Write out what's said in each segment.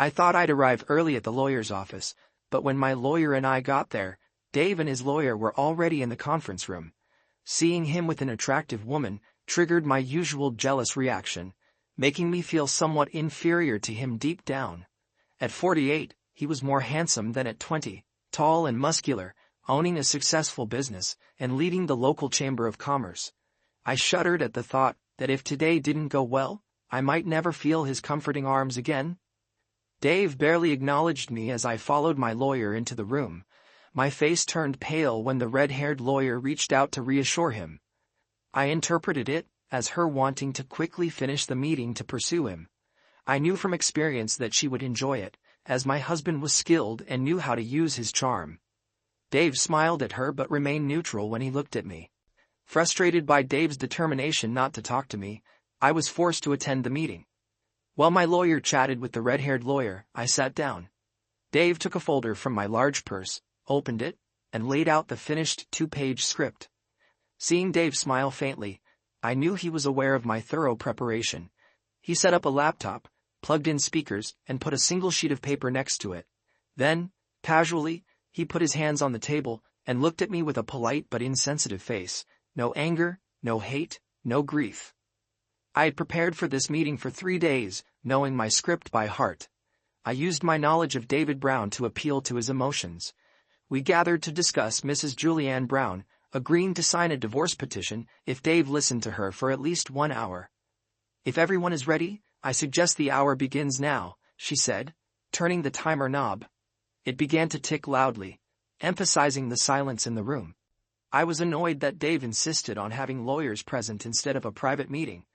I thought I'd arrive early at the lawyer's office, but when my lawyer and I got there, Dave and his lawyer were already in the conference room. Seeing him with an attractive woman triggered my usual jealous reaction, making me feel somewhat inferior to him deep down. At 48, he was more handsome than at 20, tall and muscular, owning a successful business and leading the local chamber of commerce. I shuddered at the thought that if today didn't go well, I might never feel his comforting arms again. Dave barely acknowledged me as I followed my lawyer into the room. My face turned pale when the red-haired lawyer reached out to reassure him. I interpreted it as her wanting to quickly finish the meeting to pursue him. I knew from experience that she would enjoy it, as my husband was skilled and knew how to use his charm. Dave smiled at her but remained neutral when he looked at me. Frustrated by Dave's determination not to talk to me, I was forced to attend the meeting. While my lawyer chatted with the red-haired lawyer, I sat down. Dave took a folder from my large purse, opened it, and laid out the finished 2-page script. Seeing Dave smile faintly, I knew he was aware of my thorough preparation. He set up a laptop, plugged in speakers, and put a single sheet of paper next to it. Then, casually, he put his hands on the table and looked at me with a polite but insensitive face. No anger, no hate, no grief. I had prepared for this meeting for 3 days, knowing my script by heart. I used my knowledge of David Brown to appeal to his emotions. We gathered to discuss Mrs. Julianne Brown, agreeing to sign a divorce petition if Dave listened to her for at least 1 hour. If everyone is ready, I suggest the hour begins now, she said, turning the timer knob. It began to tick loudly, emphasizing the silence in the room. I was annoyed that Dave insisted on having lawyers present instead of a private meeting.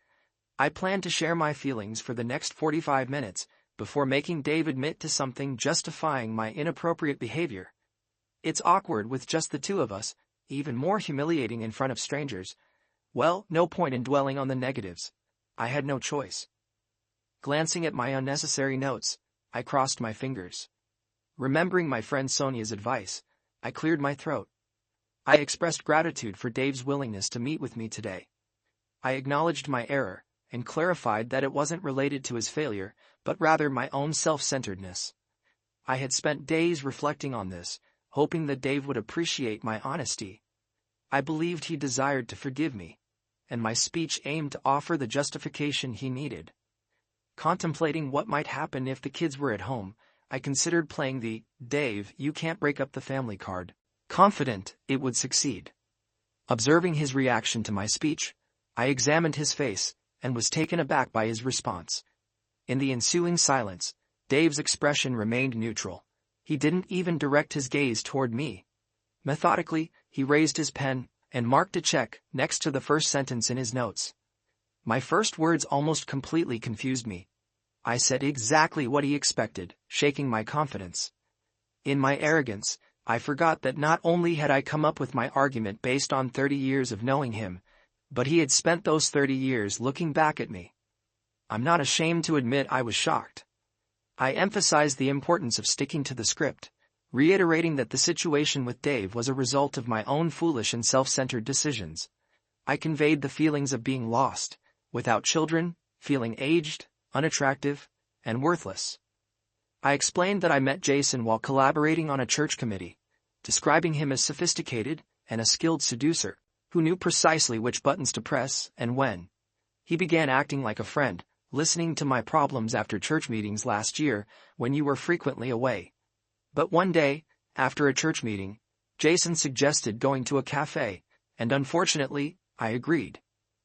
I planned to share my feelings for the next 45 minutes before making Dave admit to something justifying my inappropriate behavior. It's awkward with just the two of us, even more humiliating in front of strangers. Well, no point in dwelling on the negatives. I had no choice. Glancing at my unnecessary notes, I crossed my fingers. Remembering my friend Sonia's advice, I cleared my throat. I expressed gratitude for Dave's willingness to meet with me today. I acknowledged my error and clarified that it wasn't related to his failure, but rather my own self-centeredness. I had spent days reflecting on this, hoping that Dave would appreciate my honesty. I believed he desired to forgive me, and my speech aimed to offer the justification he needed. Contemplating what might happen if the kids were at home, I considered playing the "Dave, you can't break up the family" card, confident it would succeed. Observing his reaction to my speech, I examined his face and was taken aback by his response. In the ensuing silence, Dave's expression remained neutral. He didn't even direct his gaze toward me. Methodically, he raised his pen and marked a check next to the first sentence in his notes. My first words almost completely confused me. I said exactly what he expected, shaking my confidence. In my arrogance, I forgot that not only had I come up with my argument based on 30 years of knowing him, but he had spent those 30 years looking back at me. I'm not ashamed to admit I was shocked. I emphasized the importance of sticking to the script, reiterating that the situation with Dave was a result of my own foolish and self-centered decisions. I conveyed the feelings of being lost, without children, feeling aged, unattractive, and worthless. I explained that I met Jason while collaborating on a church committee, describing him as sophisticated and a skilled seducer, who knew precisely which buttons to press and when. He began acting like a friend, listening to my problems after church meetings last year when you were frequently away. But one day, after a church meeting, Jason suggested going to a cafe, and unfortunately, I agreed.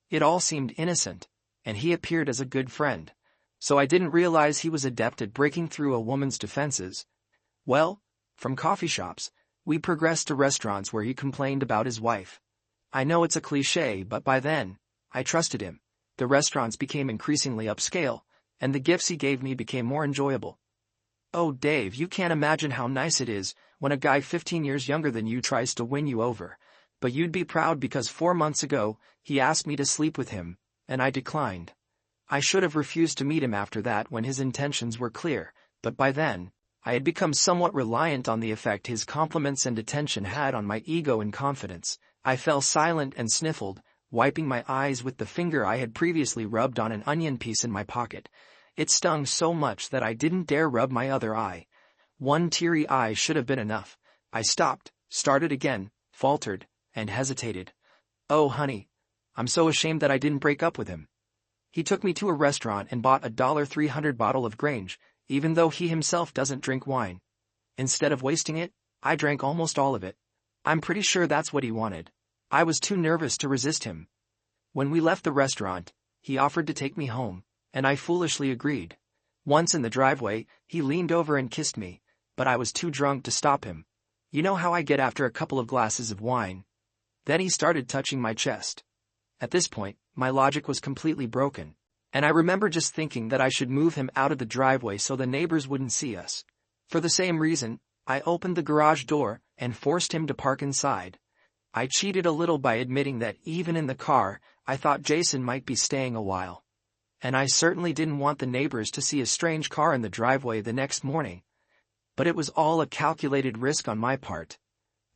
It all seemed innocent, and he appeared as a good friend, so I didn't realize he was adept at breaking through a woman's defenses. Well, from coffee shops, we progressed to restaurants where he complained about his wife. I know it's a cliché, but by then, I trusted him. The restaurants became increasingly upscale, and the gifts he gave me became more enjoyable. Oh, Dave, you can't imagine how nice it is when a guy 15 years younger than you tries to win you over. But you'd be proud because 4 months ago, he asked me to sleep with him, and I declined. I should have refused to meet him after that when his intentions were clear, but by then, I had become somewhat reliant on the effect his compliments and attention had on my ego and confidence. I fell silent and sniffled, wiping my eyes with the finger I had previously rubbed on an onion piece in my pocket. It stung so much that I didn't dare rub my other eye. One teary eye should have been enough. I stopped, started again, faltered, and hesitated. Oh, honey, I'm so ashamed that I didn't break up with him. He took me to a restaurant and bought a $300 bottle of Grange, even though he himself doesn't drink wine. Instead of wasting it, I drank almost all of it. I'm pretty sure that's what he wanted. I was too nervous to resist him. When we left the restaurant, he offered to take me home, and I foolishly agreed. Once in the driveway, he leaned over and kissed me, but I was too drunk to stop him. You know how I get after a couple of glasses of wine. Then he started touching my chest. At this point, my logic was completely broken, and I remember just thinking that I should move him out of the driveway so the neighbors wouldn't see us. For the same reason, I opened the garage door and forced him to park inside. I cheated a little by admitting that even in the car, I thought Jason might be staying a while. And I certainly didn't want the neighbors to see a strange car in the driveway the next morning. But it was all a calculated risk on my part.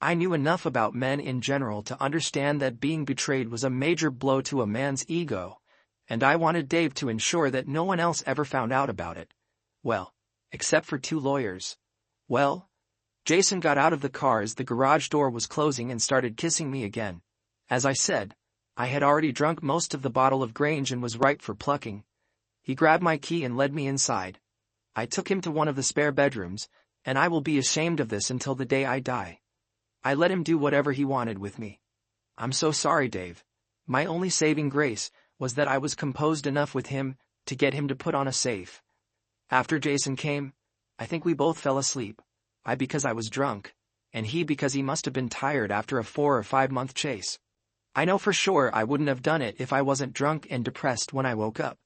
I knew enough about men in general to understand that being betrayed was a major blow to a man's ego, and I wanted Dave to ensure that no one else ever found out about it. Well, except for 2 lawyers. Well, Jason got out of the car as the garage door was closing and started kissing me again. As I said, I had already drunk most of the bottle of Grange and was ripe for plucking. He grabbed my key and led me inside. I took him to one of the spare bedrooms, and I will be ashamed of this until the day I die. I let him do whatever he wanted with me. I'm so sorry, Dave. My only saving grace was that I was composed enough with him to get him to put on a safe. After Jason came, I think we both fell asleep. I because I was drunk, and he because he must have been tired after a 4 or 5 month chase. I know for sure I wouldn't have done it if I wasn't drunk and depressed when I woke up.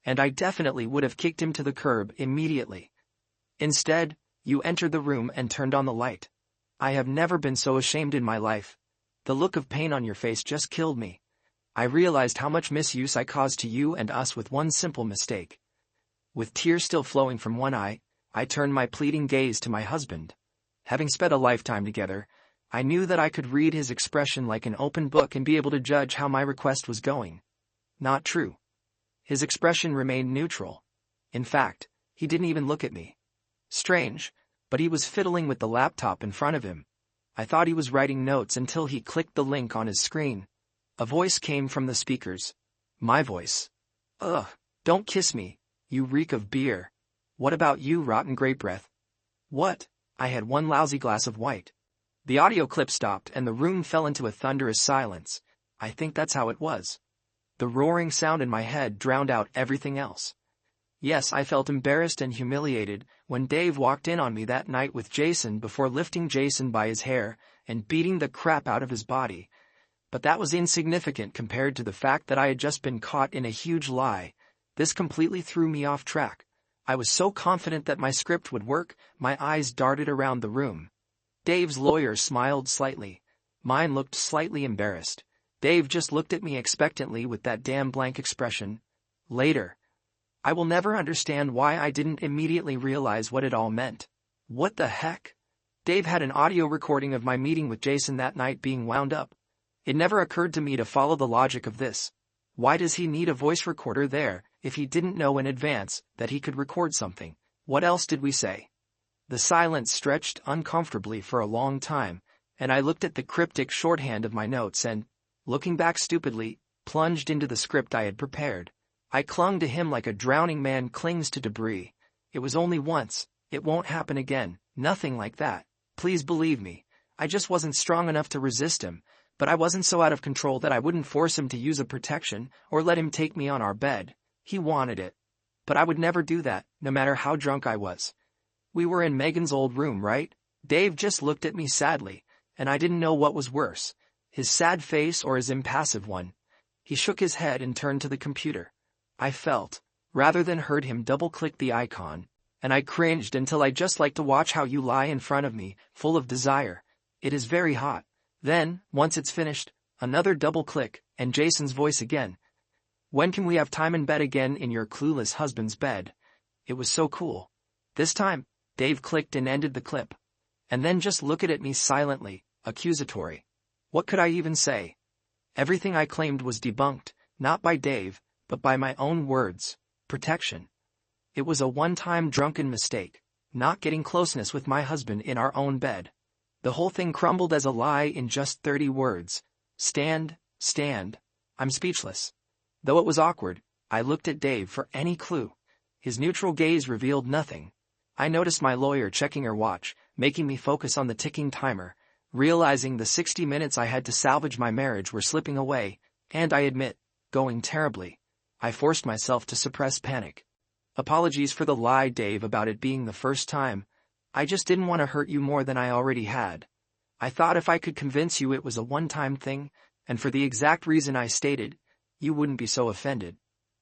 And I definitely would have kicked him to the curb immediately. Instead, you entered the room and turned on the light. I have never been so ashamed in my life. The look of pain on your face just killed me. I realized how much misuse I caused to you and us with one simple mistake. With tears still flowing from one eye, I turned my pleading gaze to my husband. Having spent a lifetime together, I knew that I could read his expression like an open book and be able to judge how my request was going. Not true. His expression remained neutral. In fact, he didn't even look at me. Strange, but he was fiddling with the laptop in front of him. I thought he was writing notes until he clicked the link on his screen. A voice came from the speakers. My voice. Ugh, don't kiss me, you reek of beer. What about you, rotten grape breath? What? I had one lousy glass of white. The audio clip stopped and the room fell into a thunderous silence. I think that's how it was. The roaring sound in my head drowned out everything else. Yes, I felt embarrassed and humiliated when Dave walked in on me that night with Jason before lifting Jason by his hair and beating the crap out of his body. But that was insignificant compared to the fact that I had just been caught in a huge lie. This completely threw me off track. I was so confident that my script would work, my eyes darted around the room. Dave's lawyer smiled slightly. Mine looked slightly embarrassed. Dave just looked at me expectantly with that damn blank expression. Later. I will never understand why I didn't immediately realize what it all meant. What the heck? Dave had an audio recording of my meeting with Jason that night being wound up. It never occurred to me to follow the logic of this. Why does he need a voice recorder there if he didn't know in advance that he could record something? What else did we say? The silence stretched uncomfortably for a long time, and I looked at the cryptic shorthand of my notes and, looking back stupidly, plunged into the script I had prepared. I clung to him like a drowning man clings to debris. It was only once. It won't happen again. Nothing like that. Please believe me. I just wasn't strong enough to resist him, but I wasn't so out of control that I wouldn't force him to use a protection or let him take me on our bed. He wanted it. But I would never do that, no matter how drunk I was. We were in Megan's old room, right? Dave just looked at me sadly, and I didn't know what was worse, his sad face or his impassive one. He shook his head and turned to the computer. I felt, rather than heard him double-click the icon, and I cringed until I just like to watch how you lie in front of me, full of desire. It is very hot. Then, once it's finished, another double-click, and Jason's voice again. When can we have time in bed again in your clueless husband's bed? It was so cool. This time, Dave clicked and ended the clip. And then just looked at me silently, accusatory. What could I even say? Everything I claimed was debunked, not by Dave, but by my own words. Protection. It was a one-time drunken mistake, not getting closeness with my husband in our own bed. The whole thing crumbled as a lie in just 30 words. Stand. I'm speechless. Though it was awkward, I looked at Dave for any clue. His neutral gaze revealed nothing. I noticed my lawyer checking her watch, making me focus on the ticking timer, realizing the 60 minutes I had to salvage my marriage were slipping away, and I admit, going terribly. I forced myself to suppress panic. Apologies for the lie, Dave, about it being the first time. I just didn't want to hurt you more than I already had. I thought if I could convince you it was a one-time thing, and for the exact reason I stated, you wouldn't be so offended.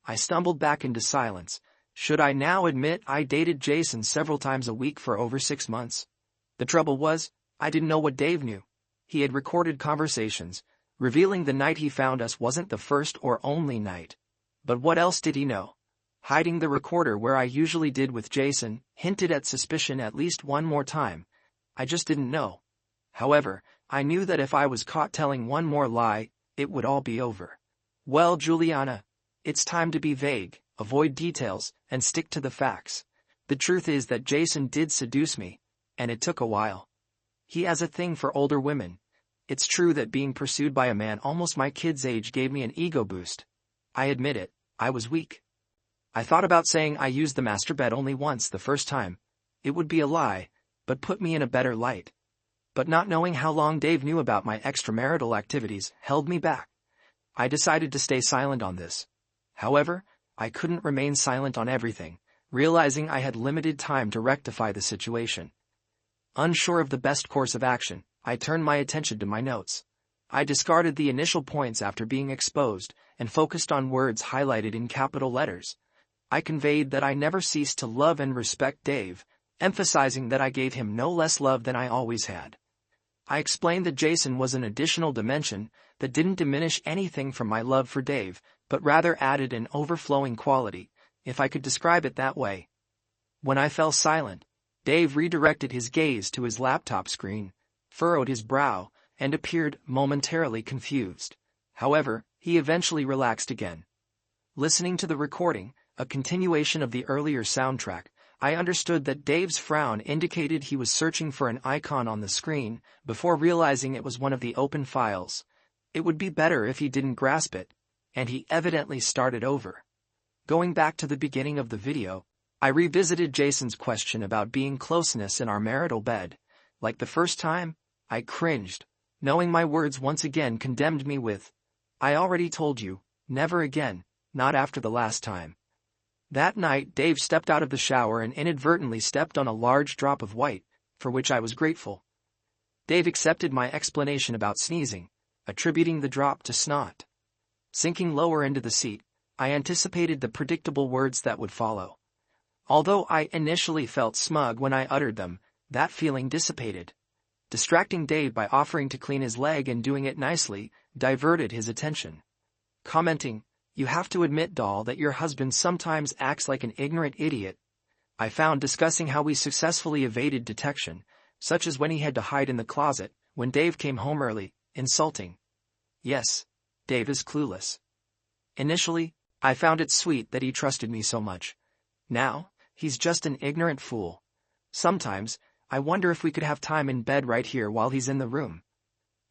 I stumbled back into silence. Should I now admit I dated Jason several times a week for over 6 months? The trouble was, I didn't know what Dave knew. He had recorded conversations, revealing the night he found us wasn't the first or only night. But what else did he know? Hiding the recorder where I usually did with Jason, hinted at suspicion at least one more time. I just didn't know. However, I knew that if I was caught telling one more lie, it would all be over. Well, Juliana, it's time to be vague, avoid details, and stick to the facts. The truth is that Jason did seduce me, and it took a while. He has a thing for older women. It's true that being pursued by a man almost my kid's age gave me an ego boost. I admit it, I was weak. I thought about saying I used the master bed only once the first time. It would be a lie, but put me in a better light. But not knowing how long Dave knew about my extramarital activities held me back. I decided to stay silent on this. However, I couldn't remain silent on everything, realizing I had limited time to rectify the situation. Unsure of the best course of action, I turned my attention to my notes. I discarded the initial points after being exposed and focused on words highlighted in capital letters. I conveyed that I never ceased to love and respect Dave, emphasizing that I gave him no less love than I always had. I explained that Jason was an additional dimension that didn't diminish anything from my love for Dave, but rather added an overflowing quality, if I could describe it that way. When I fell silent, Dave redirected his gaze to his laptop screen, furrowed his brow, and appeared momentarily confused. However, he eventually relaxed again. Listening to the recording, a continuation of the earlier soundtrack, I understood that Dave's frown indicated he was searching for an icon on the screen before realizing it was one of the open files. It would be better if he didn't grasp it, and he evidently started over. Going back to the beginning of the video, I revisited Jason's question about being closeness in our marital bed. Like the first time, I cringed, knowing my words once again condemned me with, "I already told you, never again, not after the last time." That night, Dave stepped out of the shower and inadvertently stepped on a large drop of white, for which I was grateful. Dave accepted my explanation about sneezing, attributing the drop to snot. Sinking lower into the seat, I anticipated the predictable words that would follow. Although I initially felt smug when I uttered them, that feeling dissipated. Distracting Dave by offering to clean his leg and doing it nicely diverted his attention. Commenting, "You have to admit, doll, that your husband sometimes acts like an ignorant idiot," I found discussing how we successfully evaded detection, such as when he had to hide in the closet when Dave came home early, insulting. Yes, Dave is clueless. Initially, I found it sweet that he trusted me so much. Now, he's just an ignorant fool. Sometimes, I wonder if we could have time in bed right here while he's in the room.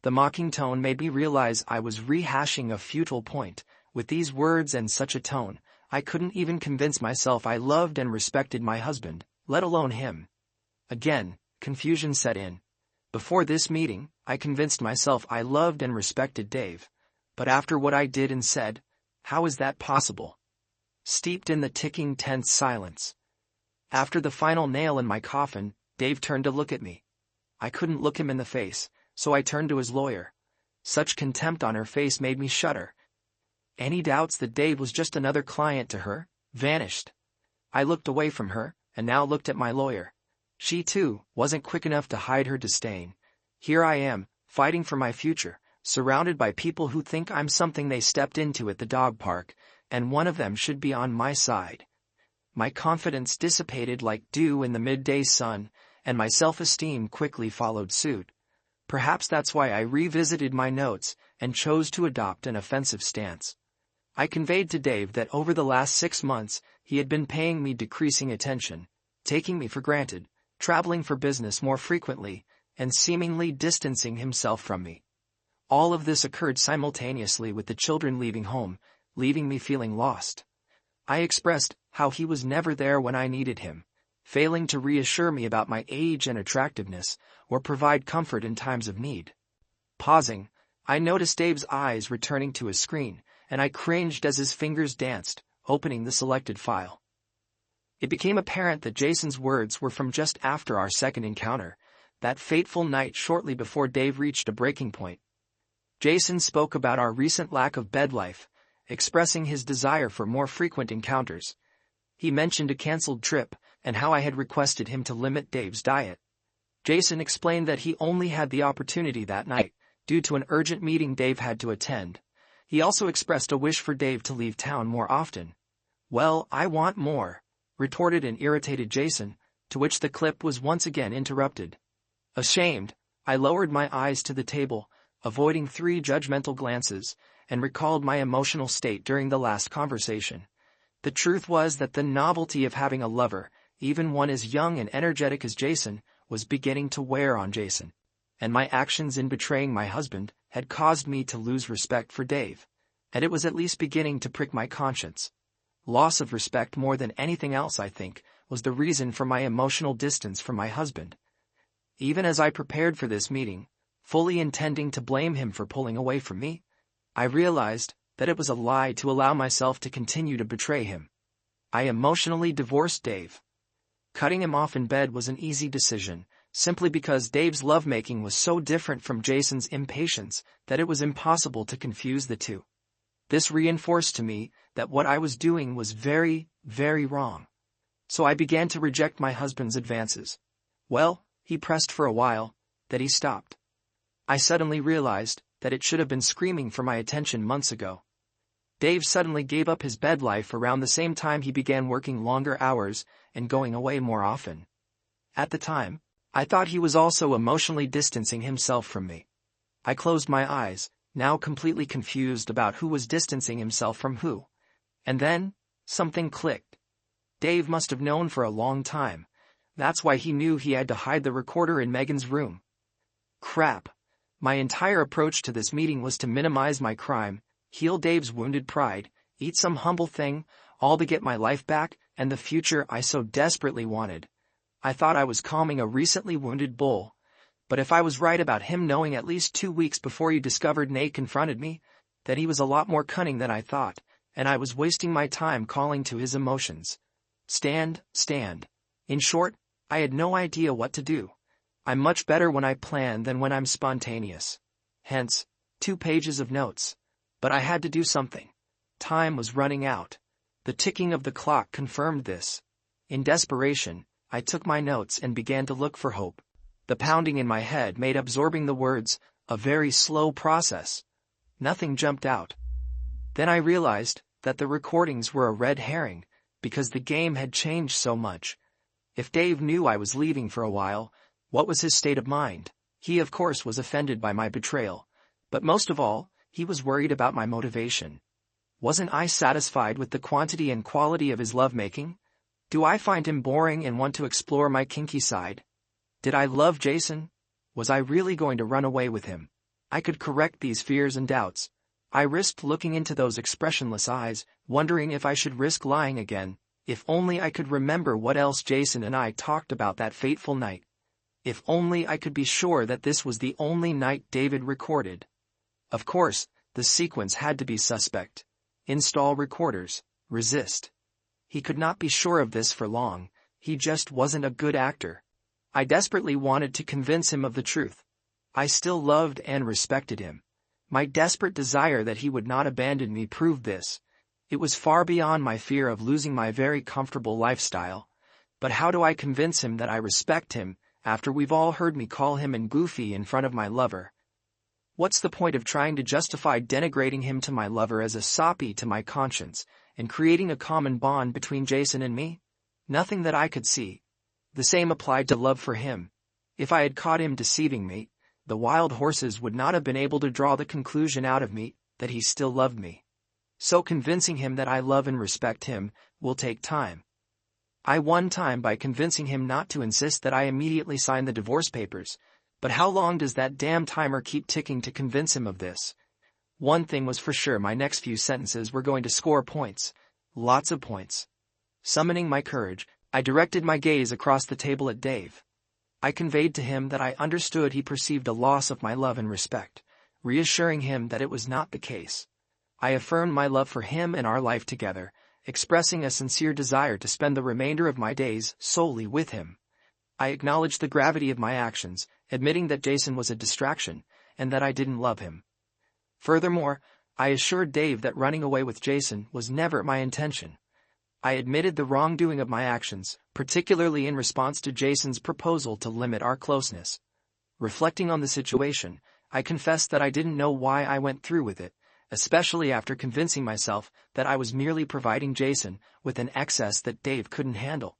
The mocking tone made me realize I was rehashing a futile point. With these words and such a tone, I couldn't even convince myself I loved and respected my husband, let alone him. Again, confusion set in. Before this meeting, I convinced myself I loved and respected Dave. But after what I did and said, how is that possible? Steeped in the ticking tense silence. After the final nail in my coffin, Dave turned to look at me. I couldn't look him in the face, so I turned to his lawyer. Such contempt on her face made me shudder. Any doubts that Dave was just another client to her vanished. I looked away from her, and now looked at my lawyer. She, too, wasn't quick enough to hide her disdain. Here I am, fighting for my future, surrounded by people who think I'm something they stepped into at the dog park, and one of them should be on my side. My confidence dissipated like dew in the midday sun, and my self-esteem quickly followed suit. Perhaps that's why I revisited my notes and chose to adopt an offensive stance. I conveyed to Dave that over the last 6 months, he had been paying me decreasing attention, taking me for granted, traveling for business more frequently, and seemingly distancing himself from me. All of this occurred simultaneously with the children leaving home, leaving me feeling lost. I expressed how he was never there when I needed him, failing to reassure me about my age and attractiveness, or provide comfort in times of need. Pausing, I noticed Dave's eyes returning to his screen, and I cringed as his fingers danced, opening the selected file. It became apparent that Jason's words were from just after our second encounter, that fateful night shortly before Dave reached a breaking point. Jason spoke about our recent lack of bed life, expressing his desire for more frequent encounters. He mentioned a canceled trip, and how I had requested him to limit Dave's diet. Jason explained that he only had the opportunity that night, due to an urgent meeting Dave had to attend. He also expressed a wish for Dave to leave town more often. "Well, I want more," retorted an irritated Jason, to which the clip was once again interrupted. Ashamed, I lowered my eyes to the table, avoiding 3 judgmental glances, and recalled my emotional state during the last conversation. The truth was that the novelty of having a lover, even one as young and energetic as Jason, was beginning to wear on Jason, and my actions in betraying my husband had caused me to lose respect for Dave, and it was at least beginning to prick my conscience. Loss of respect more than anything else, I think, was the reason for my emotional distance from my husband. Even as I prepared for this meeting, fully intending to blame him for pulling away from me, I realized that it was a lie to allow myself to continue to betray him. I emotionally divorced Dave. Cutting him off in bed was an easy decision, simply because Dave's lovemaking was so different from Jason's impatience that it was impossible to confuse the two. This reinforced to me that what I was doing was very, very wrong. So I began to reject my husband's advances. Well, he pressed for a while, then he stopped. I suddenly realized that it should have been screaming for my attention months ago. Dave suddenly gave up his bed life around the same time he began working longer hours and going away more often. At the time, I thought he was also emotionally distancing himself from me. I closed my eyes, now completely confused about who was distancing himself from who. And then, something clicked. Dave must have known for a long time. That's why he knew he had to hide the recorder in Megan's room. Crap. My entire approach to this meeting was to minimize my crime, heal Dave's wounded pride, eat some humble thing, all to get my life back and the future I so desperately wanted. I thought I was calming a recently wounded bull. But if I was right about him knowing at least 2 weeks before he discovered Nate confronted me, that he was a lot more cunning than I thought, and I was wasting my time calling to his emotions. Stand. In short, I had no idea what to do. I'm much better when I plan than when I'm spontaneous. Hence, 2 pages of notes. But I had to do something. Time was running out. The ticking of the clock confirmed this. In desperation, I took my notes and began to look for hope. The pounding in my head made absorbing the words a very slow process. Nothing jumped out. Then I realized that the recordings were a red herring, because the game had changed so much. If Dave knew I was leaving for a while, what was his state of mind? He of course was offended by my betrayal, but most of all, he was worried about my motivation. Wasn't I satisfied with the quantity and quality of his lovemaking? Do I find him boring and want to explore my kinky side? Did I love Jason? Was I really going to run away with him? I could correct these fears and doubts. I risked looking into those expressionless eyes, wondering if I should risk lying again. If only I could remember what else Jason and I talked about that fateful night. If only I could be sure that this was the only night David recorded. Of course, the sequence had to be suspect. Install recorders. Resist. He could not be sure of this for long. He just wasn't a good actor. I desperately wanted to convince him of the truth. I still loved and respected him. My desperate desire that he would not abandon me proved this. It was far beyond my fear of losing my very comfortable lifestyle. But how do I convince him that I respect him, after we've all heard me call him an goofy in front of my lover? What's the point of trying to justify denigrating him to my lover as a soppy to my conscience, and creating a common bond between Jason and me? Nothing that I could see. The same applied to love for him. If I had caught him deceiving me, the wild horses would not have been able to draw the conclusion out of me that he still loved me. so convincing him that I love and respect him will take time. I won time by convincing him not to insist that I immediately sign the divorce papers, but how long does that damn timer keep ticking to convince him of this? One thing was for sure, my next few sentences were going to score points. Lots of points. Summoning my courage, I directed my gaze across the table at Dave. I conveyed to him that I understood he perceived a loss of my love and respect, reassuring him that it was not the case. I affirmed my love for him and our life together, expressing a sincere desire to spend the remainder of my days solely with him. I acknowledged the gravity of my actions, admitting that Jason was a distraction, and that I didn't love him. Furthermore, I assured Dave that running away with Jason was never my intention. I admitted the wrongdoing of my actions, particularly in response to Jason's proposal to limit our closeness. Reflecting on the situation, I confessed that I didn't know why I went through with it, especially after convincing myself that I was merely providing Jason with an excess that Dave couldn't handle.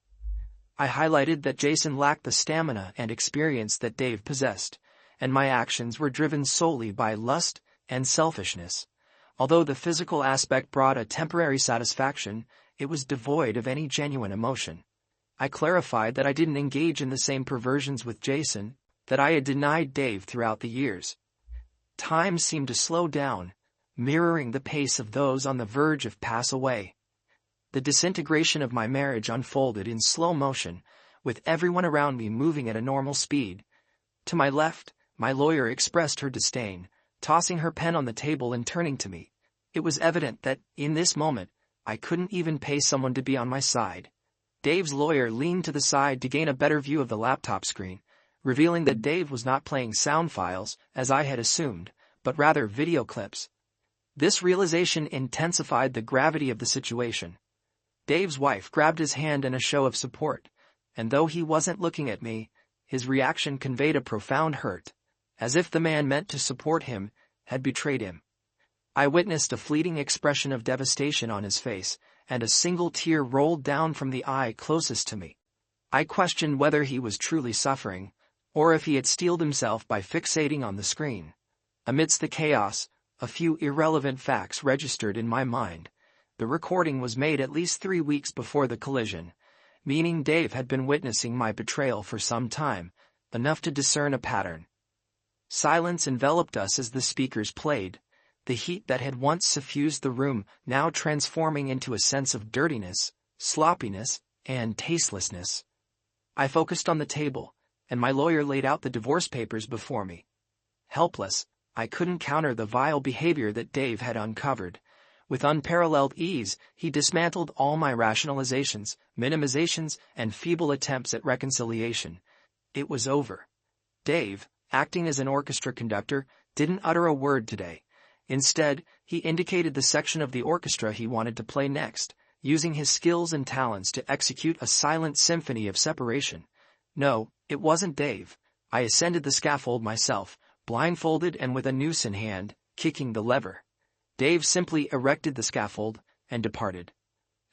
I highlighted that Jason lacked the stamina and experience that Dave possessed, and my actions were driven solely by lust and selfishness. Although the physical aspect brought a temporary satisfaction, it was devoid of any genuine emotion. I clarified that I didn't engage in the same perversions with Jason that I had denied Dave throughout the years. Time seemed to slow down, mirroring the pace of those on the verge of pass away. The disintegration of my marriage unfolded in slow motion, with everyone around me moving at a normal speed. To my left, my lawyer expressed her disdain, tossing her pen on the table and turning to me. It was evident that, in this moment, I couldn't even pay someone to be on my side. Dave's lawyer leaned to the side to gain a better view of the laptop screen, revealing that Dave was not playing sound files, as I had assumed, but rather video clips. This realization intensified the gravity of the situation. Dave's wife grabbed his hand in a show of support, and though he wasn't looking at me, his reaction conveyed a profound hurt, as if the man meant to support him had betrayed him. I witnessed a fleeting expression of devastation on his face, and a single tear rolled down from the eye closest to me. I questioned whether he was truly suffering, or if he had steeled himself by fixating on the screen. Amidst the chaos, a few irrelevant facts registered in my mind. The recording was made at least 3 weeks before the collision, meaning Dave had been witnessing my betrayal for some time, enough to discern a pattern. Silence enveloped us as the speakers played, the heat that had once suffused the room now transforming into a sense of dirtiness, sloppiness, and tastelessness. I focused on the table, and my lawyer laid out the divorce papers before me. Helpless, I couldn't counter the vile behavior that Dave had uncovered. With unparalleled ease, he dismantled all my rationalizations, minimizations, and feeble attempts at reconciliation. It was over. Dave, acting as an orchestra conductor, didn't utter a word today. Instead, he indicated the section of the orchestra he wanted to play next, using his skills and talents to execute a silent symphony of separation. No, it wasn't Dave. I ascended the scaffold myself, blindfolded and with a noose in hand, kicking the lever. Dave simply erected the scaffold and departed.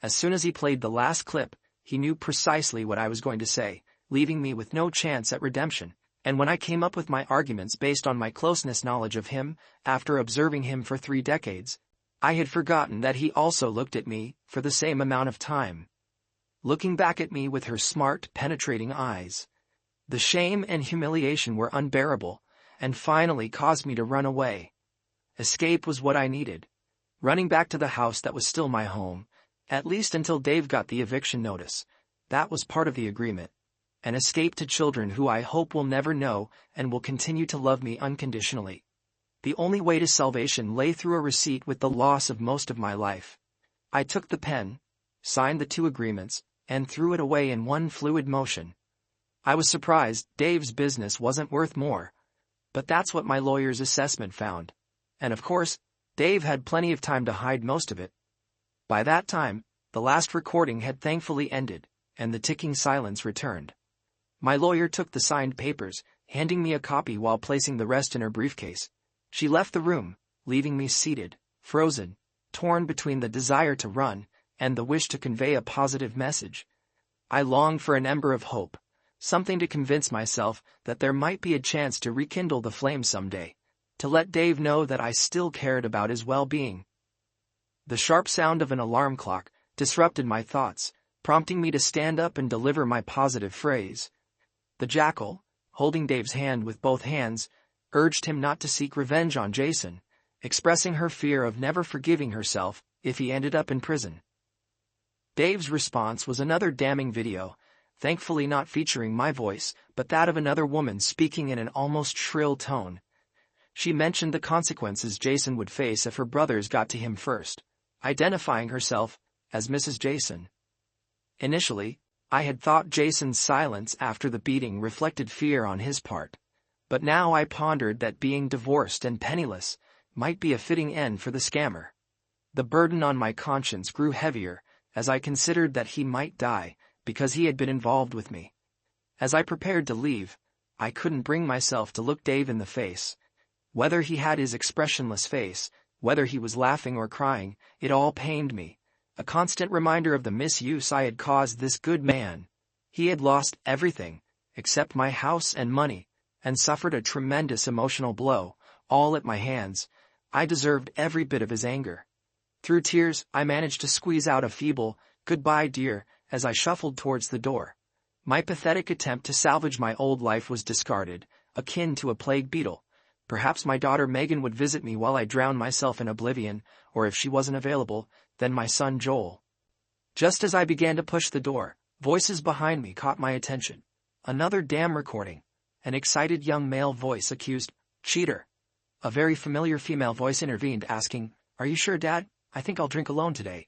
As soon as he played the last clip, he knew precisely what I was going to say, leaving me with no chance at redemption. And when I came up with my arguments based on my closeness knowledge of him, after observing him for 3 decades, I had forgotten that he also looked at me for the same amount of time. Looking back at me with her smart, penetrating eyes. The shame and humiliation were unbearable, and finally caused me to run away. Escape was what I needed. Running back to the house that was still my home, at least until Dave got the eviction notice. That was part of the agreement. An escape to children who I hope will never know and will continue to love me unconditionally. The only way to salvation lay through a receipt with the loss of most of my life. I took the pen, signed the 2 agreements, and threw it away in one fluid motion. I was surprised Dave's business wasn't worth more, but that's what my lawyer's assessment found. And of course, Dave had plenty of time to hide most of it. By that time, the last recording had thankfully ended, and the ticking silence returned. My lawyer took the signed papers, handing me a copy while placing the rest in her briefcase. She left the room, leaving me seated, frozen, torn between the desire to run and the wish to convey a positive message. I longed for an ember of hope, something to convince myself that there might be a chance to rekindle the flame someday, to let Dave know that I still cared about his well-being. The sharp sound of an alarm clock disrupted my thoughts, prompting me to stand up and deliver my positive phrase. The jackal, holding Dave's hand with both hands, urged him not to seek revenge on Jason, expressing her fear of never forgiving herself if he ended up in prison. Dave's response was another damning video, thankfully not featuring my voice, but that of another woman speaking in an almost shrill tone. She mentioned the consequences Jason would face if her brothers got to him first, identifying herself as Mrs. Jason. Initially, I had thought Jason's silence after the beating reflected fear on his part, but now I pondered that being divorced and penniless might be a fitting end for the scammer. The burden on my conscience grew heavier as I considered that he might die because he had been involved with me. As I prepared to leave, I couldn't bring myself to look Dave in the face. Whether he had his expressionless face, whether he was laughing or crying, it all pained me, a constant reminder of the misuse I had caused this good man. He had lost everything, except my house and money, and suffered a tremendous emotional blow, all at my hands. I deserved every bit of his anger. Through tears, I managed to squeeze out a feeble, "Goodbye, dear," as I shuffled towards the door. My pathetic attempt to salvage my old life was discarded, akin to a plague beetle. Perhaps my daughter Megan would visit me while I drowned myself in oblivion, or if she wasn't available, then my son Joel. Just as I began to push the door, voices behind me caught my attention. Another damn recording. An excited young male voice accused, "Cheater." A very familiar female voice intervened, asking, "Are you sure, Dad? I think I'll drink alone today."